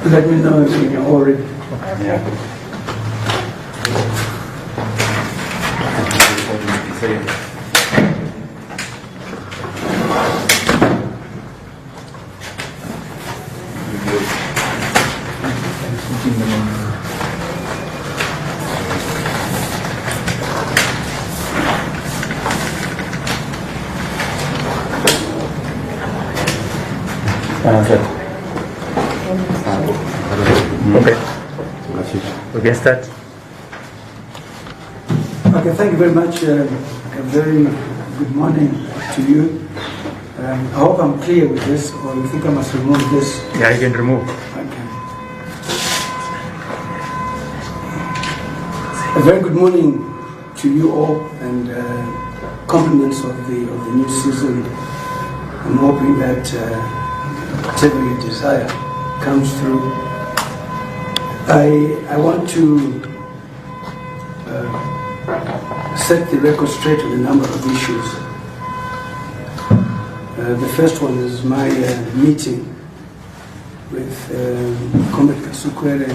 Let me know if you're all ready. Yeah. Okay. We can start. Okay, thank you very much. A very good morning to you. I hope I'm clear with this, or you think I must remove this? Yeah, you can remove. Okay. A very good morning to you all, and compliments of the new season. I'm hoping that whatever you desire comes through. I want to set the record straight on a number of issues. The first one is my meeting with Comrade Kasukuwere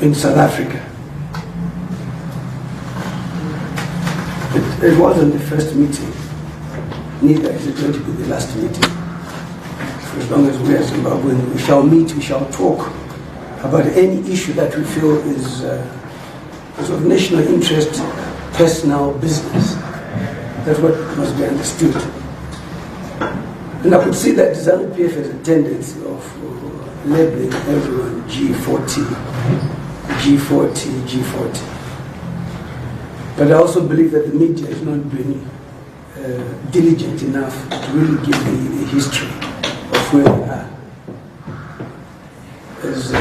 in South Africa. It wasn't the first meeting, neither is it going to be the last meeting. For as long as we are Zimbabwean, we shall meet, we shall talk about any issue that we feel is of national interest, personal, business. That's what must be understood. And I could see that ZANU-PF has a tendency of labeling everyone G40, G40, G40. But I also believe that the media has not been diligent enough to really give the history of where we are. As a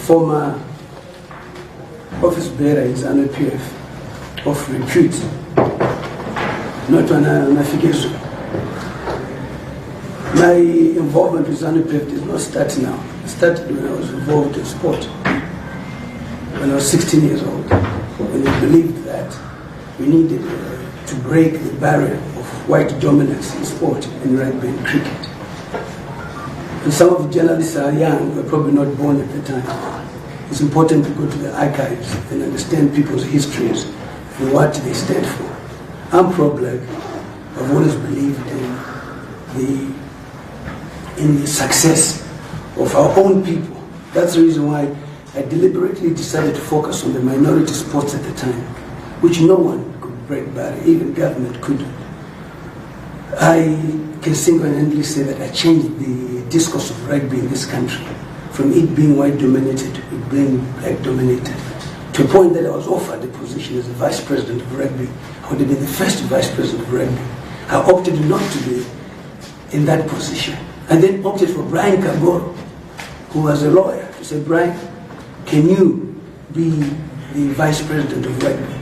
former office bearer in ZANU-PF of repute, not an activism. My involvement with ZANU-PF did not start now. It started when I was involved in sport, when I was 16 years old, when we believed that we needed to break the barrier of white dominance in sport, in rugby and cricket. And some of the journalists are young, were probably not born at the time. It's important to go to the archives and understand people's histories and what they stand for. I'm pro-black. I've always believed in the success of our own people. That's the reason why I deliberately decided to focus on the minority sports at the time, which no one could break barrier, even government couldn't. I can single-handedly say that I changed the discourse of rugby in this country, from it being white-dominated to it being black-dominated, to a point that I was offered the position as the vice president of rugby. I would have been the first vice president of rugby. I opted not to be in that position, and then opted for Brian Kagoro, who was a lawyer, to say, Brian, can you be the vice president of rugby?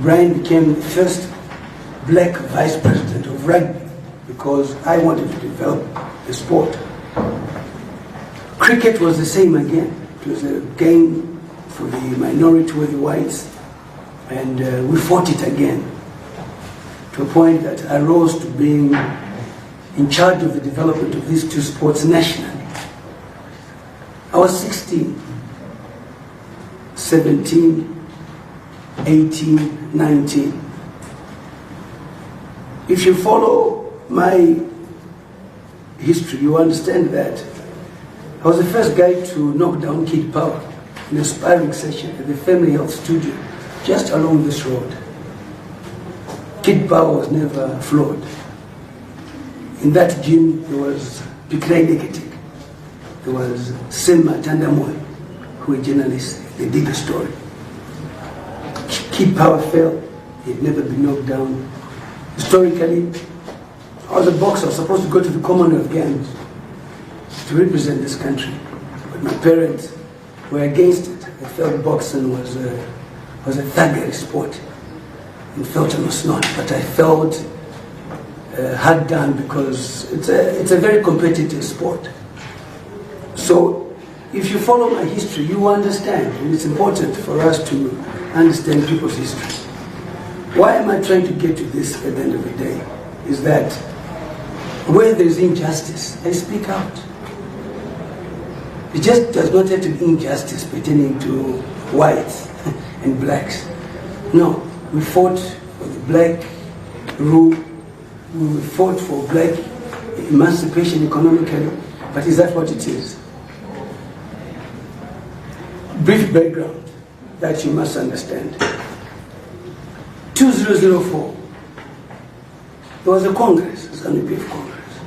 Brian became the first black vice president of rugby because I wanted to develop the sport. Cricket was the same again. It was a game for the minority with the whites, and we fought it again to a point that I rose to being in charge of the development of these two sports nationally. I was 16, 17, 18, 19. If you follow my history, you understand that I was the first guy to knock down Kid Power in a sparring session at the Family Health Studio, just along this road. Kid Power was never flawed. In that gym, there was Pikray Neketik, there was Selma Tandamoy, who were journalists. They did the story. Kid Power fell. He had never been knocked down. Historically, I was a boxer. I was supposed to go to the Commonwealth Games to represent this country, but my parents were against it. They felt boxing was a thuggery sport, and felt I must not. But I felt hard done because it's a very competitive sport. So, if you follow my history, you understand, and it's important for us to understand people's history. Why am I trying to get to this at the end of the day? is that where there is injustice, I speak out. It just does not have to be injustice pertaining to whites and blacks. No, we fought for the black rule, we fought for black emancipation economically, but is that what it is? Brief background that you must understand. 2004, there was a Congress, the ZANU-PF Congress.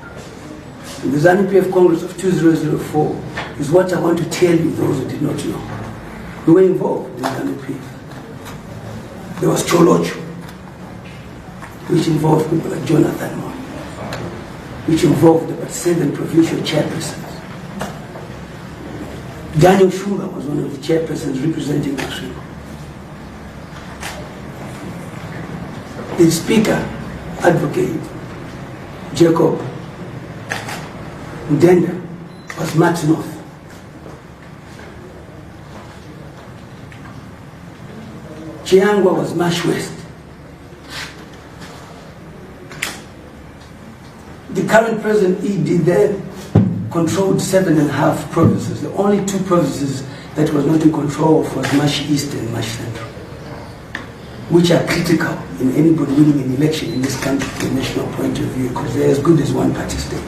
And the ZANU-PF Congress of 2004 is what I want to tell you, those who did not know. We were involved in ZANU-PF. There was Cholocho, which involved people like Jonathan Moore, which involved about 7 provincial chairpersons. Daniel Shumba was one of the chairpersons representing Masringo. The speaker, advocate, Jacob Ndenda, was Matt North. Chiangwa was Marsh West. The current president, E.D., then controlled 7.5 provinces. The only 2 provinces that was not in control of was Marsh East and Marsh Central, which are critical in anybody winning an election in this country from a national point of view, because they're as good as one-party state.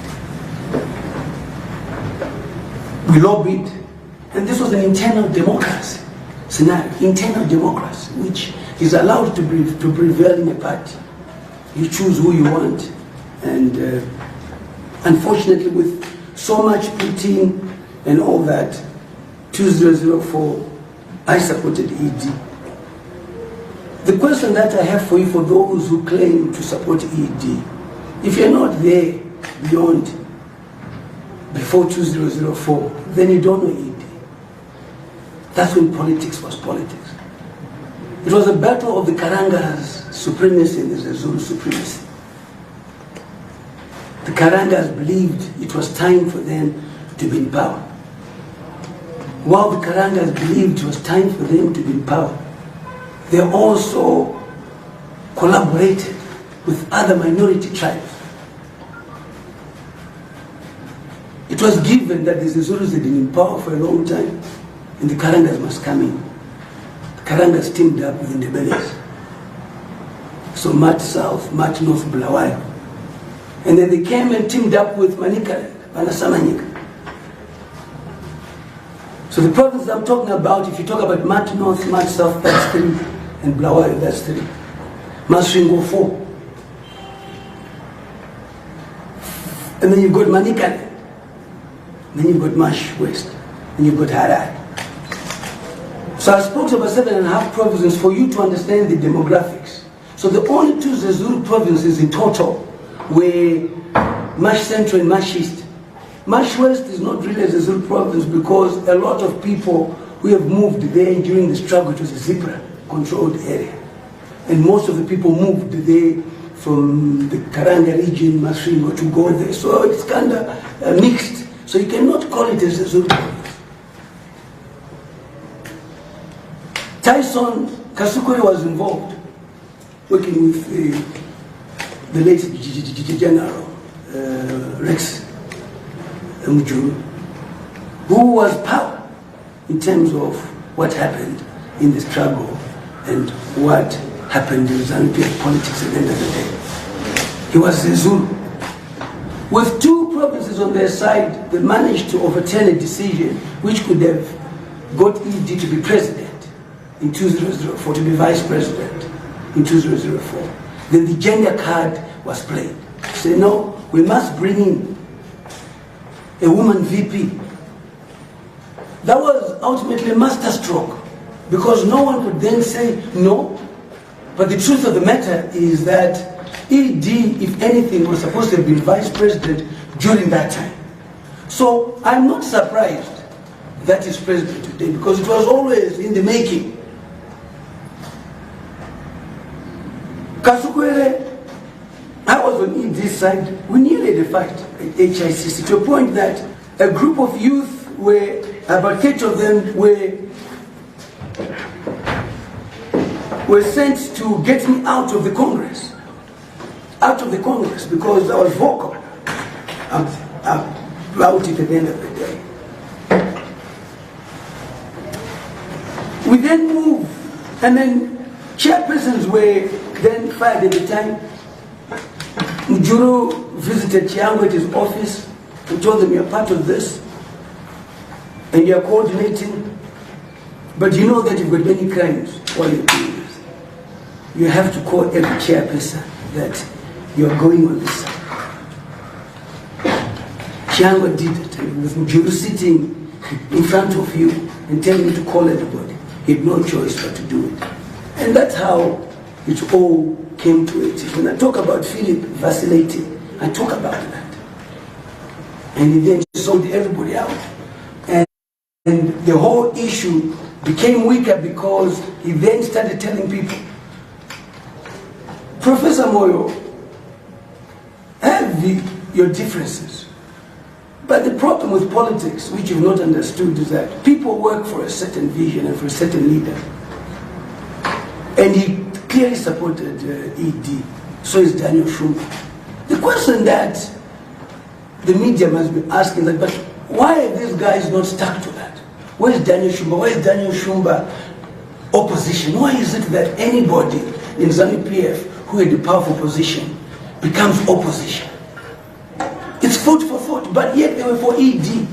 We lobbied, and this was an internal democracy scenario, internal democracy, which is allowed to prevail in a party. You choose who you want, and unfortunately, with so much Putin and all that, 2004, I supported ED. The question that I have for you, for those who claim to support ED, if you're not there beyond, before 2004, then you don't know ED. That's when politics was politics. It was a battle of the Karanga's supremacy and the Zulu supremacy. The Karangas believed it was time for them to be in power. While the Karangas believed it was time for them to be in power, they also collaborated with other minority tribes. It was given that the Zulus had been in power for a long time, and the Karangas must come in. The Karangas teamed up with the Ndebelés. So Mat South, Mat North, Bulawayo. And then they came and teamed up with Manika, Panasamanyika. So the province I'm talking about, if you talk about Mat North, Mat South, that's 3, and Bulawayo, that's 3. Masringo, 4. And then you've got Manika. Then you've got Marsh West. And you've got Harai. So I spoke about 7.5 provinces for you to understand the demographics. So the only 2 Zulu provinces in total were Marsh Central and Marsh East. Marsh West is not really a Zulu province because a lot of people who have moved there during the struggle, it was a Zipra-controlled area. And most of the people moved there from the Karanga region, Masringo, to go there. So it's kind of mixed. So you cannot call it a Zulu province. Tyson Kasukuwere was involved, working with the late General Rex Mujuru, who was power in terms of what happened in the struggle and what happened in ZANU-PF politics at the end of the day. He was a Zulu. With 2 provinces on their side, they managed to overturn a decision which could have got ED to be president in 2004, to be vice president in 2004. Then the gender card was played. Say, no, we must bring in a woman VP. That was ultimately a masterstroke, because no one could then say no. But the truth of the matter is that ED, if anything, was supposed to have been vice president during that time. So I'm not surprised that he's president today, because it was always in the making. Kasukuwere, I was on ED's side. We nearly had a fight at HICC to a point that a group of youth, were about 8 of them were sent to get me out of the Congress. out of the Congress because I was vocal about it at the end of the day. We then moved, and then chairpersons were then fired at the time. Mujuru visited Chiango at his office and told them, you're part of this and you're coordinating, but you know that you've got many crimes while you're doing this. You have to call every chairperson that you're going on this side. Chiango did it, and with Mujuru sitting in front of you and telling you to call everybody. He had no choice but to do it. And that's how it all came to it. When I talk about Philip vacillating, I talk about that. And he then sold everybody out. And the whole issue became weaker because he then started telling people, Professor Moyo, have your differences. But the problem with politics, which you've not understood, is that people work for a certain vision and for a certain leader. And he clearly supported ED. So is Daniel Shumba. The question that the media must be asking is that, but why are these guys not stuck to that? Where is Daniel Shumba? Where is Daniel Shumba opposition? Why is it that anybody in ZANU-PF who had a powerful position becomes opposition? It's foot for foot, but yet they were for ED.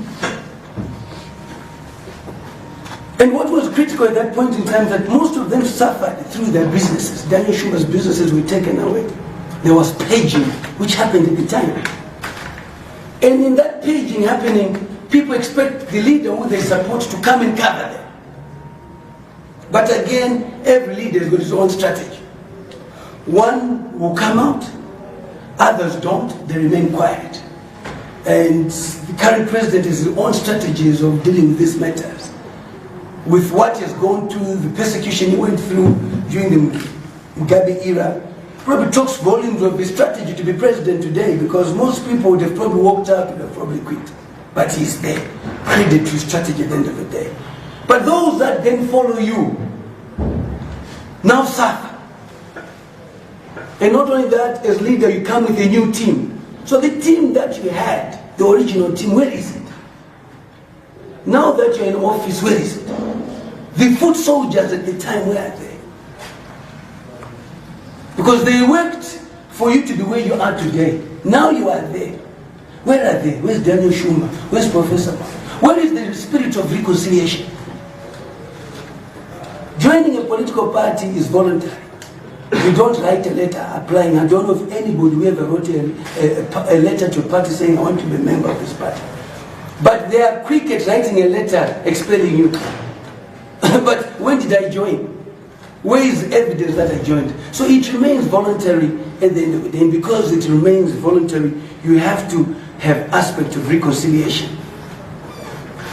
And what was critical at that point in time that most of them suffered through their businesses. Daniel Shumba's businesses were taken away. There was paging, which happened at the time. And in that paging happening, people expect the leader who they support to come and cover them. But again, every leader has got his own strategy. One will come out, others don't, they remain quiet. And the current president has his own strategies of dealing with these matters. With what he has gone through, the persecution he went through during the Mugabe era, probably talks volumes of his strategy to be president today, because most people would have probably walked out, would have probably quit. But he's there, credit to his strategy at the end of the day. But those that then follow you now suffer. And not only that, as leader, you come with a new team. So the team that you had, the original team, where is it? Now that you're in office, where is it? The foot soldiers at the time, where are they? Because they worked for you to be where you are today. Now you are there. Where are they? Where's Daniel Shumba? Where's Professor? Where is the spirit of reconciliation? Joining a political party is voluntary. You don't write a letter applying. I don't know if anybody who ever wrote a letter to a party saying, I want to be a member of this party. But they are quick at writing a letter expelling you. But when did I join? Where is evidence that I joined? So it remains voluntary at the end of the day. And because it remains voluntary, you have to have aspect of reconciliation.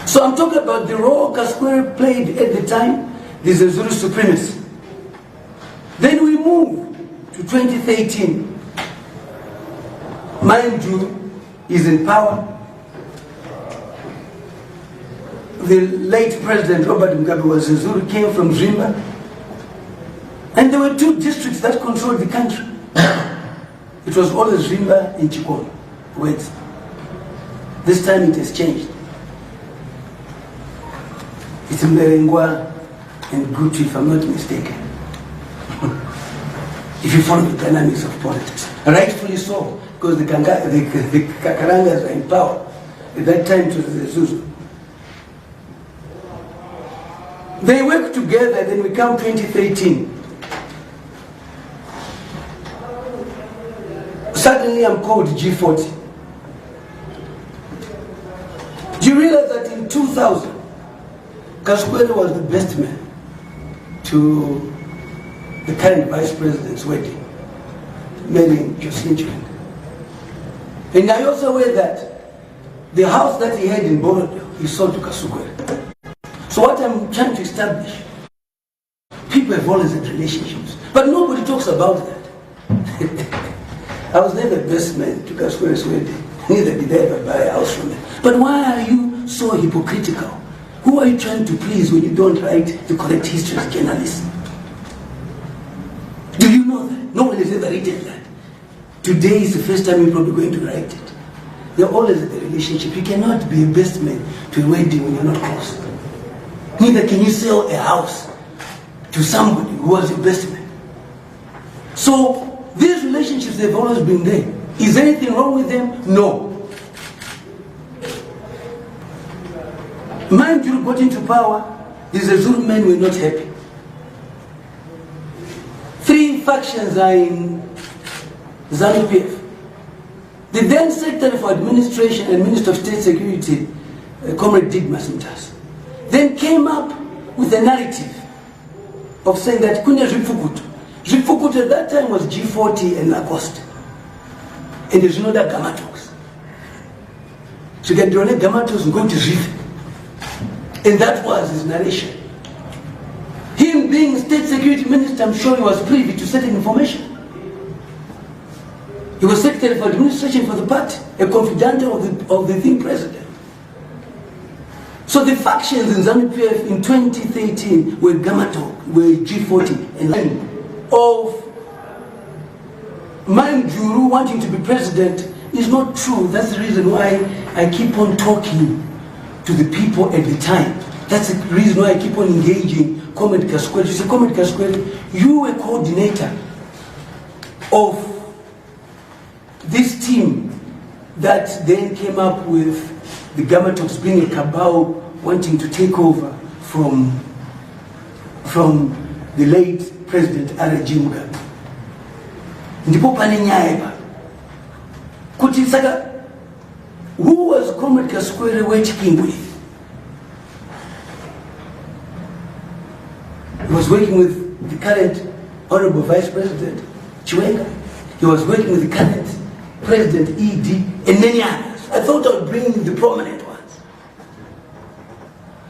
So I'm talking about the role Kasukuwere played at the time. There's a Zulu supremacy. Then we move to 2013. Mind you, he's in power. The late President Robert Mugabe was a Zulu, came from Zimba. And there were two districts that controlled the country. It was always Zimba and Chikon. Wait. This time it has changed. It's Mberengwa and Gutu, if I'm not mistaken. If you follow the dynamics of politics. Rightfully so, because the Karangas are in power. At that time it was the Zuzu. They work together, then we come 2013. Suddenly I'm called G40. Do you realize that in 2000, Kasukuwere was the best man to the current vice president's wedding, marrying Jocelyn Chiwende? And I also aware that the house that he had in Borodale, he sold to Kasukuwere. So what I'm trying to establish, people have always had relationships, but nobody talks about that. I was never the best man to Kasukuwere's wedding, neither did I ever buy a house from him. But why are you so hypocritical? Who are you trying to please when you don't write the correct history as journalists? Do you know that? No one has ever written that. Today is the first time you're probably going to write it. They're always in the relationship. You cannot be a best man to a wedding when you're not close. Neither can you sell a house to somebody who was your best man. So these relationships, they've always been there. Is anything wrong with them? No. Mind you, got into power, these Zulu men were not happy. 3 factions are in ZANU-PF. The then Secretary for Administration and Minister of State Security, Comrade Didmas Mtas, then came up with a narrative of saying that Kunya Zvifukutu. Zvifukutu at that time was G40 and Lacoste. And there's no that Gamatos. So you get Drone Gamatos and go to Zvifukutu. And that was his narration. Him being State Security Minister, I'm sure he was privy to certain information. He was Secretary for Administration for the party, a confidant of the then President. So the factions in ZANU-PF in 2013 were Gamato, were G40, and of Manjuru wanting to be president is not true. That's the reason why I keep on talking to the people at the time. That's the reason why I keep on engaging Comrade Kasukuwere. You say, Comrade Kasukuwere, you were coordinator of this team that then came up with the Gamatoks being a cabal wanting to take over from the late President R.G. Mugabe. Ndipo pane nyaya ipa. Kuti saka, who was Comrade Kasukuwere working with? He was working with the current Honorable Vice President Chiwenga. He was working with the current President E.D. and many others. I thought I would bring the prominent ones.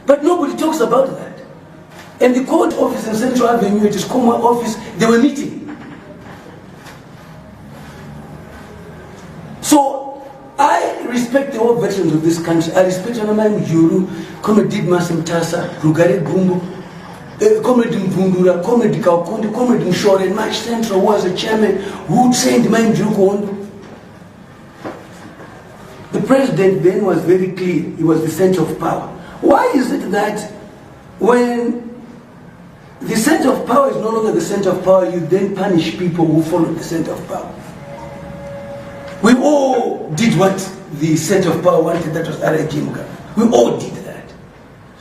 But nobody talks about that. And the court office in Central Avenue, it is Coma office, they were meeting. So I respect the whole veterans of this country. I respect Anamai Mjuru, Comrade Didmas Mtasa, Rugare Gumbo, Comrade Mvundura, Comrade Kaukondi, Comrade Mshore, and March Central was a chairman who trained my Mjuru Kondo. The president then was very clear. He was the center of power. Why is it that when the center of power is no longer the center of power, you then punish people who follow the center of power? We all did what the center of power wanted, that was R.G. Mugabe. We all did that.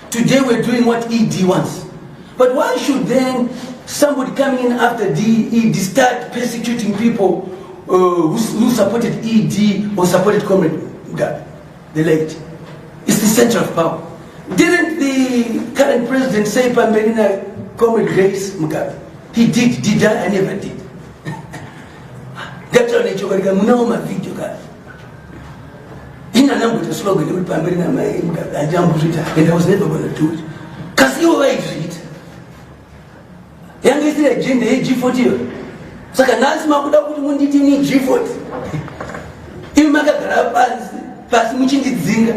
Today we're doing what ED wants. But why should then somebody coming in after ED start persecuting people who supported ED or supported Comrade Mugabe, the late? It's the center of power. Didn't the current president say Pamberina Comrade Grace Mugabe? He did I never did. That's why I know my video, guys. In a number of slogan, they would Pamberina Mugabe, and I was never going to do it. Because you like it. Young is the agenda, G40. So can ask my G40. You make a pass Zinga.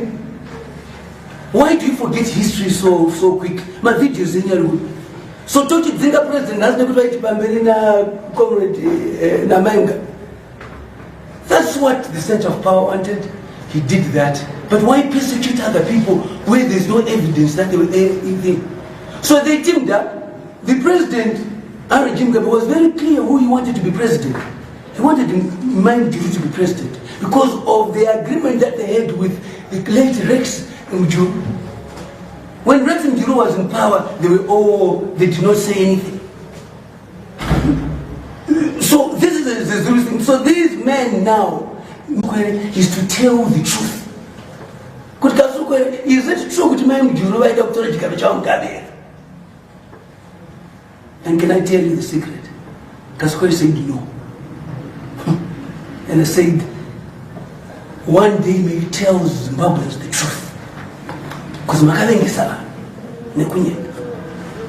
Why do you forget history so quick? My videos in your room. So Tochi Zinga president has never tried to Pamberina Comrade Namanga. That's what the center of power wanted. He did that. But why persecute other people where there's no evidence that they were anything? So they teamed up. The president, R.G. Mugabe, was very clear who he wanted to be president. He wanted Manjuru to be president because of the agreement that they had with the late Rex Mjuru. When Rex Mjuru was in power, they did not say anything. So this is the Zulu thing. So these men now is to tell the truth. Is it true that Mjuru was Dr. Mugabe? And can I tell you the secret? Kasukuwere said no. And I said, one day may you tell Zimbabweans the truth. Because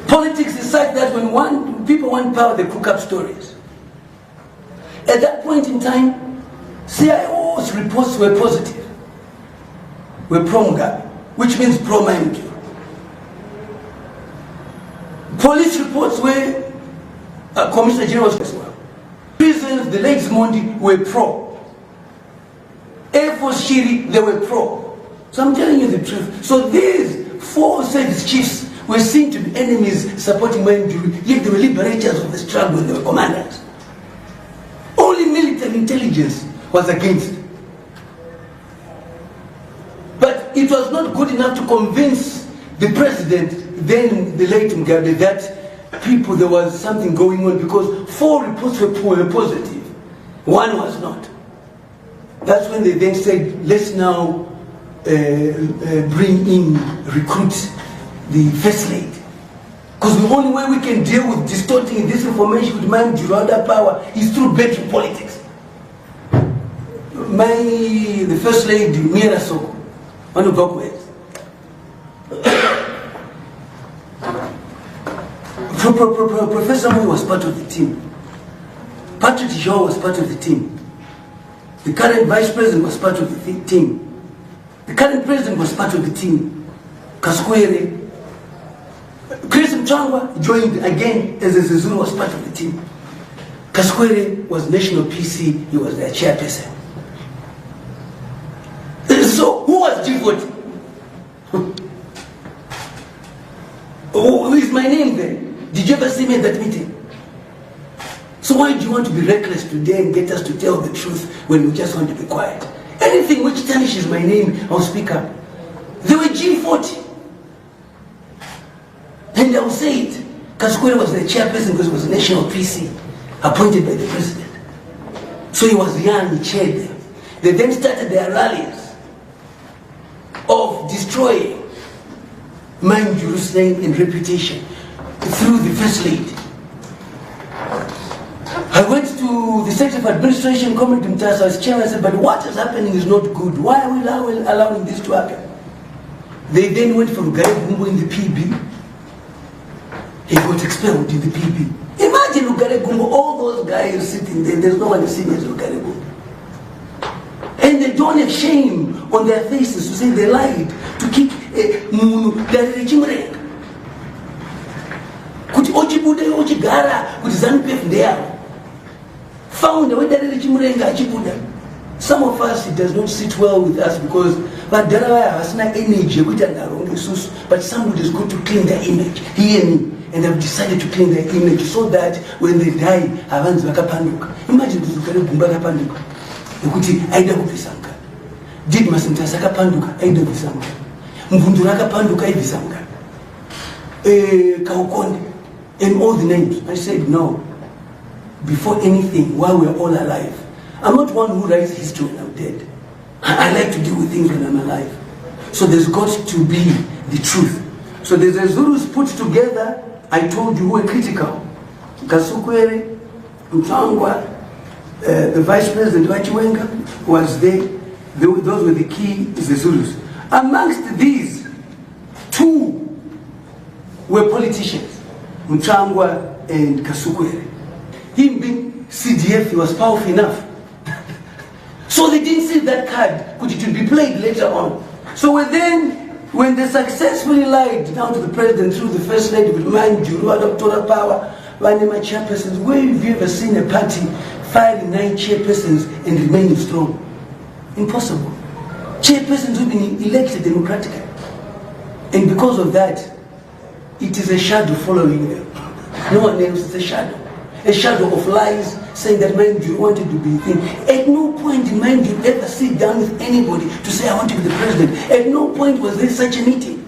politics is such that when people want power, they cook up stories. At that point in time, CIO's reports were positive. Were pro-Mugabe, which means pro-Manjuru. Police reports were Commissioner General as well. Prison politicians, the late Mondi, were pro. Air Force Shiri, they were pro. So I'm telling you the truth. So these 4 service chiefs were seen to be enemies supporting Manjuru, yet they were liberators of the struggle and they were commanders. Only military intelligence was against. But it was not good enough to convince the president, then the late Mugabe, that people, there was something going on, because 4 reports were positive. 1 was not. That's when they then said, let's now recruit the first lady. Because the only way we can deal with distorting this information with Manjuru under power is through bedroom politics. The first lady, Mira Soko, one of Gokwe, Professor Moy was part of the team. Patrick Shaw was part of the team. The current vice president was part of the team. The current president was part of the team. Kasukuwere. Chris Mchangwa joined again as a ZANU was part of the team. Kasukuwere was national PC, he was their chairperson. So, who was G40? Who is my name then? Did you ever see me at that meeting? So why do you want to be reckless today and get us to tell the truth when we just want to be quiet? Anything which tarnishes my name, I'll speak up. They were G40. And I'll say it. Kasukuwere was the chairperson because he was a national PC, appointed by the president. So he was young, he chaired them. They then started their rallies of destroying Manjuru's name and reputation through the first lady. I went to the Secretary of Administration, Comrade Mtasa, as chairman, I said, but what is happening is not good. Why are we allowing this to happen? They then went from Garegumbo in the PB. He got expelled in the PB. Imagine Garegumbo, all those guys sitting there, there's no one as senior as Garegumbo. And they don't have shame on their faces to say they lied, to kick Munu, Darechimrenga. Kuti Ochibuda, Ochigara, Kuti ZANU-PF there. Found a way that Darechimrenga, Achibuda. Some of us, it does not sit well with us because but energy, but somebody is going to clean their image. Hear me. And have decided to clean their image so that when they die, avanzi vakapanduka. Imagine this Gumba kapanduka. Ukuthi aida kupisanga. Did Masintasa kapanduka, aida kupisanga. Mvundura kapanduka, aida kupisanga. Kaukonde, and all the names. I said no. Before anything, while we're all alive. I'm not one who writes history when I'm dead. I like to deal with things when I'm alive. So there's got to be the truth. So there's a Zulus put together, I told you, who were critical. Kasukuwere, Mchangwa, the Vice President Wachiwenga was there. Those were the key Zulus. Amongst these, 2 were politicians, Mchangwa and Kasukuwere. Him being CDF, he was powerful enough. So they didn't see that card, could it be played later on. So when they successfully lied down to the president through the first lady with Manjuru, Dr. Power, one of my chairpersons, where have you ever seen a party 5 and 9 chairpersons and remaining strong? Impossible. Chairpersons have been elected democratically. And because of that, it is a shadow following them. No one else, it's a shadow. A shadow of lies saying that Manjuru wanted to be a thing. At no point did Manjuru ever sit down with anybody to say, I want to be the president. At no point was there such a meeting.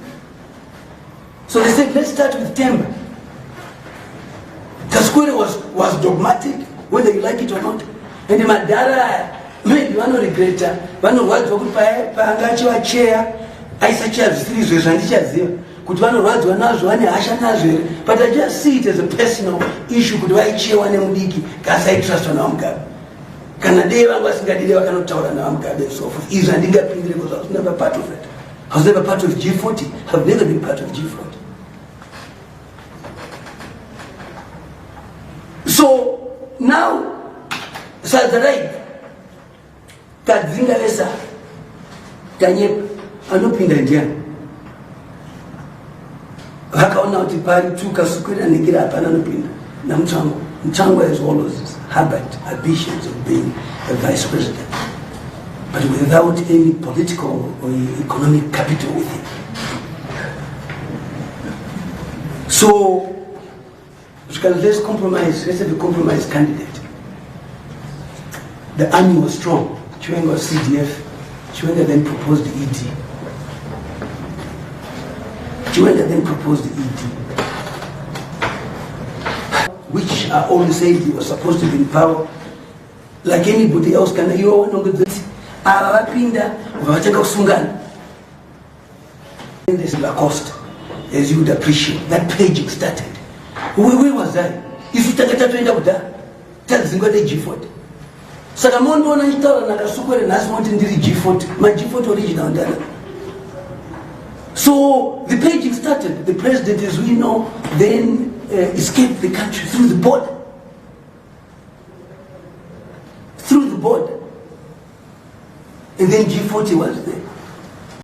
So they said, let's start with Temba. Kasukuwere was dogmatic, whether you like it or not. And the Madara, maybe one regret, one of what Pangachi chair, I such as 3 years and each but I just see it as a personal issue. Could I chair one mudiki? Because I trust on Amka. Canada was Gadilla cannot tell an Amka and so forth. Is and I was never part of it. I was never part of G40. I've never been part of G40. So now, Sazarai, Kadzinga Esa, Tanyep, Anupinda Indian. Hakaona utipari tu Kasukuwere anigira hapana nopinda na Mchangwa as always harbored ambitions of being a vice president, but without any political or economic capital with him. So, let's compromise, let's have a compromise candidate. The army was strong. Chiwenga was CDF. Chiwenga then proposed the ED. Which I always said he was supposed to be in power. Like anybody else can you know that Arapinda Vataka Sungan. This is the cost, as you would appreciate. That paging started. Where was I? If you take it to India, tell Zingode G40. Sakamondo na Itala na Kasukuwere na Asmonti ndiri G40. My G40 original data. So the paging started. The president, as we know, then escaped the country through the border. And then G40 was there.